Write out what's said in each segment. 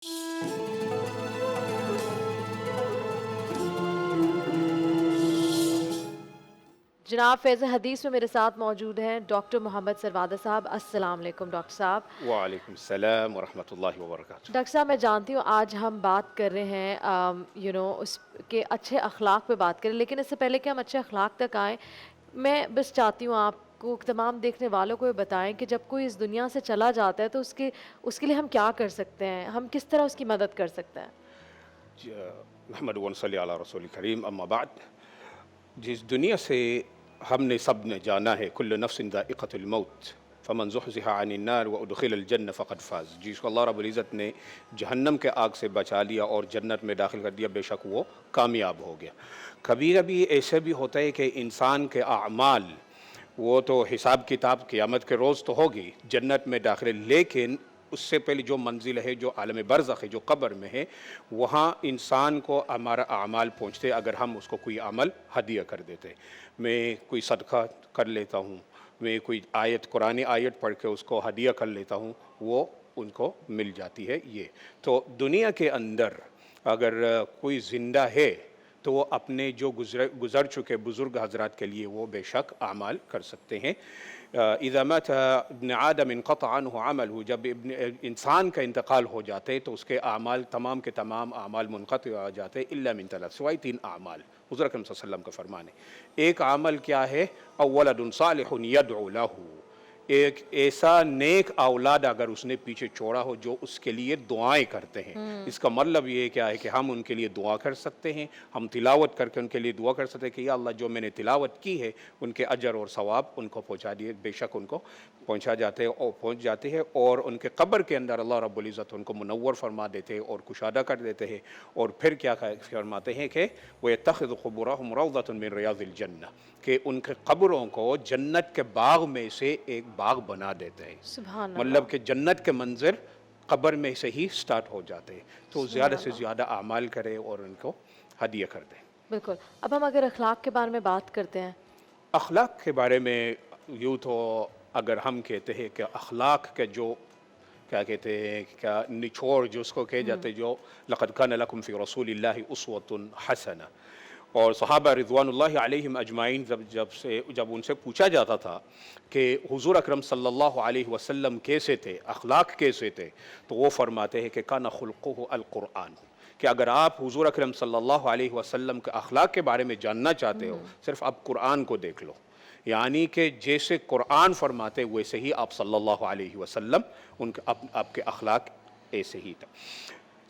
जनाब फैज़ हदीस में मेरे साथ मौजूद हैं डॉक्टर मोहम्मद सरवादा साहब। अस्सलाम वालेकुम डॉक्टर साहब। वालेकुम सलाम वरहमतुल्लाहि वबरकातुह। डॉक्टर साहब मैं जानती हूँ आज हम बात कर रहे हैं उसके अच्छे अखलाक पे बात करें, लेकिन इससे पहले कि हम अच्छे अखलाक तक आएँ, मैं बस चाहती हूँ आपको तमाम देखने वालों को ये बताएं कि जब कोई इस दुनिया से चला जाता है तो उसके उसके लिए हम क्या कर सकते हैं, हम किस तरह उसकी मदद कर सकते हैं। नहमदु व नसल्ली अला रसूल करीम अम्मा बाद। जिस दुनिया से हमने सब ने जाना है, कुल्लु नफ्सिन ज़ाइक़तुल मौत फ़मन ज़ुहज़िहा अनिन नार व उदख़िलल जन्नह फ़क़द फ़ाज़। जिसको अल्लाह रब्बुल इज़्ज़त ने जहन्नम के आग से बचा लिया और जन्नत में दाखिल कर दिया, बेशक वो कामयाब हो गया। कभी कभी ऐसे भी होता है कि इंसान के अमाल, वो तो हिसाब किताब क़यामत के रोज़ तो होगी, जन्नत में दाखिल, लेकिन उससे पहले जो मंजिल है, जो आलम बरज़ख है, जो कब्र में है, वहाँ इंसान को हमारा अमाल पहुँचते अगर हम उसको कोई अमल हदिया कर देते। मैं कोई सदका कर लेता हूँ, मैं कोई आयत, कुरानी आयत पढ़ के उसको हदिया कर लेता हूँ, वो उनको मिल जाती है। ये तो दुनिया के अंदर अगर कोई ज़िंदा है तो वो अपने जो गुज़र चुके बुज़ुर्ग हज़रात के लिए वो बेशक आमाल कर सकते हैं। इज़ा मात इब्न आदम इनक़ता अन्हु अमलहु, जब इंसान का इंतकाल हो जाते तो उसके आमाल तमाम के तमाम आमाल मुनक़ति हो जाते, इल्ला मिन तलात, सिवाय 3 आमाल। हुज़ूर अकरम सल्लल्लाहु अलैहि वसल्लम का फरमान है। एक आमल क्या है? अव्वलदुन सालिहुन यदउ लहू, एक ऐसा नेक औलाद अगर उसने पीछे छोड़ा हो जो उसके लिए दुआएं करते हैं। इसका मतलब ये क्या है कि हम उनके लिए दुआ कर सकते हैं, हम तिलावत करके उनके लिए दुआ कर सकते हैं कि या अल्लाह जो मैंने तिलावत की है उनके अजर और सवाब उनको पहुंचा दिए, बेशक उनको पहुंचा जाते हैं और पहुंच जाते हैं, और उनके कब्र के अंदर अल्लाह रब्बुल इज़्ज़त उनको मुनव्वर फरमा देते हैं और कुशादा कर देते हैं। और फिर क्या फरमाते हैं कि वयत्तख़िज़ु क़ुबूरहुम रौज़तन मिन रियाज़िल जन्नह, कि उनके कब्रों को जन्नत के बाग में से एक बाग बना देते हैं। सुभान मतलब अल्लाह। कि जन्नत के मंजर कब्र में से ही स्टार्ट हो जाते हैं। तो सुभान ज़्यादा से अल्लाह। ज़्यादा आमाल करें और उनको हदिया कर दें। बिल्कुल। अब हम अगर अखलाक के बारे में बात करते हैं। अखलाक के बारे में यूँ तो अगर हम कहते हैं कि अखलाक के जो क्या कहते हैं, क्या निचोड़ जो उसको कहे जाते हैं, जो लक़द कान लकुम फ़ी रसूलिल्लाहि उस्वतुन हसना, और सहाबा रिज़वानुल्लाहि अलैहिम अजमाइन जब उनसे पूछा जाता था कि हुज़ूर अकरम सल्लल्लाहु अलैहि वसल्लम कैसे थे, अखलाक कैसे थे, तो वो फरमाते हैं कि कान खुल्क़ुहु अल क़ुरआन, कि अगर आप हुज़ूर अकरम सल्लल्लाहु अलैहि वसल्लम के अखलाक के बारे में जानना चाहते हो, सिर्फ आप कुरान को देख लो। यानी कि जैसे कुरान फरमाते वैसे ही आप सल्लल्लाहु अलैहि वसल्लम उनके आपके अखलाक ऐसे ही था।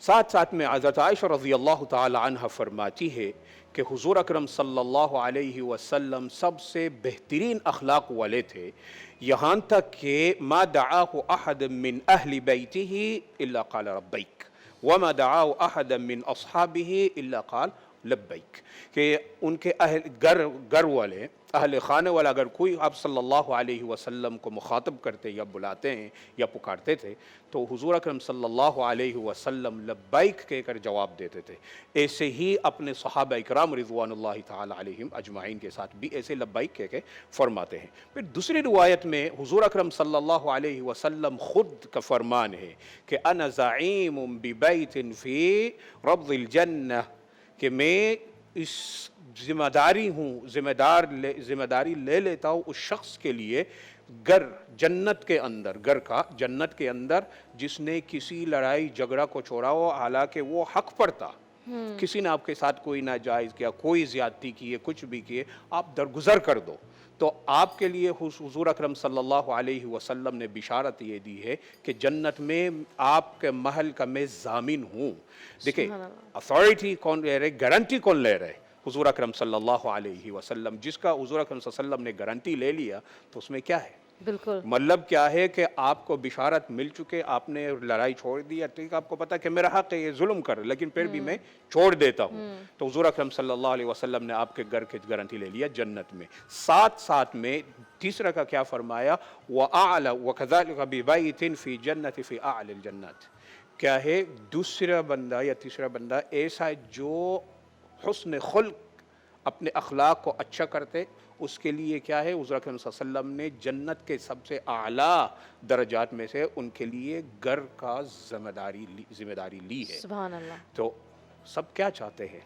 साथ साथ में हज़रत आयशा रज़ियल्लाहु ताला अन्हा फरमाती है कि हुज़ूर अकरम सल्लल्लाहु अलैहि वसल्लम सबसे बेहतरीन अखलाक वाले थे, यहाँ तक कि मा दआहु अहद मिन अहली बैतिही इल्ला क़ाल रब्बैक वमा दआहु अहद मिन अस्हाबिही इल्ला क़ाल लब्बैक, कि उनके घर वाले, अहल खाने वाला अगर कोई आप सल्लल्लाहु अलैहि वसल्लम को मुखातब करते या बुलाते हैं या पुकारते थे तो हुज़ूर अकरम सल्लल्लाहु अलैहि वसल्लम लब्बैक कहकर जवाब देते थे। ऐसे ही अपने सहाबा इकराम रिज़वानुल्लाहि ताला अलैहिम अजमाइन के साथ भी ऐसे लब्बैक कह के फरमाते हैं। फिर दूसरी रिवायत में हुज़ूर अकरम सल्लल्लाहु अलैहि वसल्लम खुद का फरमान है कि अना ज़ईमुम बिबैतिन फ़ी रब्ज़िल जन्नह, कि मैं इस जिम्मेदारी ले लेता हूँ उस शख्स के लिए घर जन्नत के अंदर, घर का जन्नत के अंदर जिसने किसी लड़ाई झगड़ा को छोड़ा हो, हालांकि वो हक पर था, किसी ने आपके साथ कोई नाजायज़ किया, कोई ज़्यादती की है, कुछ भी किए, आप दरगुजर कर दो तो आपके लिए हुज़ूर अकरम सल्लल्लाहु अलैहि वसल्लम ने बिशारत ये दी है कि जन्नत में आपके महल का मैं ज़ामिन हूँ। देखिए सुभान अल्लाह। अथॉरिटी कौन ले रहे, गारंटी कौन ले रहे? हुज़ूर अकरम सल्लल्लाहु अलैहि वसल्लम। जिसका हुज़ूर अकरम सल्लल्लाहु अलैहि वसल्लम ने गारंटी ले लिया तो उसमें क्या है? बिल्कुल। मतलब क्या है कि आपको बिशारत मिल चुके, आपने लड़ाई छोड़ दी, ठीक, आपको पता है कि मेरा हक़ है ये जुल्म कर, लेकिन फिर भी मैं छोड़ देता हूँ, तो हुज़ूर अकरम सल्लल्लाहु अलैहि वसल्लम ने आपके घर की गारंटी ले लिया जन्नत में। साथ साथ में तीसरा का क्या फरमाया, व आला व कज़ालिका बिबैतिन फ़ी जन्नति फ़ी आलिल जन्नत, क्या है दूसरा बंदा या तीसरा बंदा ऐसा है जो हुस्न खुल्क اپنے اخلاق کو اچھا کرتے، اس کے لیے کیا ہے، حضور اکرم صلی اللہ علیہ وسلم نے جنت کے سب سے اعلیٰ درجات میں سے ان کے لیے گھر کا ذمہ داری لی ہے۔ سبحان اللہ، تو سب کیا چاہتے ہیں؟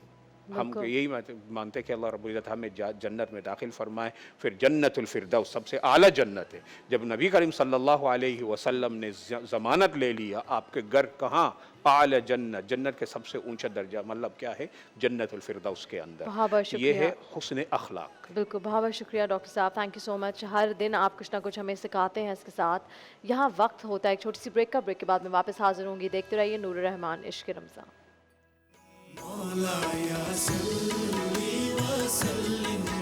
ہم بالکل یہی مانتے ہیں کہ اللہ رب العزت ہمیں جنت میں داخل فرمائے، پھر جنت الفردوس سب سے اعلیٰ جنت ہے۔ جب نبی کریم صلی اللہ علیہ وسلم نے ضمانت لے لیا آپ کے گھر کہاں، اعلیٰ جنت، جنت کے سب سے اونچا درجہ مطلب کیا ہے، جنت الفردوس کے اندر، بہت بہت یہ شکریہ، ہے حسن اخلاق۔ بالکل بہت بہت شکریہ ڈاکٹر صاحب، تھینک یو سو مچ۔ ہر دن آپ کچھ نہ کچھ ہمیں سکھاتے ہیں اس کے ساتھ۔ یہاں وقت ہوتا ہے ایک چھوٹی سی بریک کا، بریک کے بعد میں واپس حاضر ہوں گی۔ دیکھتے رہیے نور الرحمان عشق رمضان۔ مولاي صل وسلم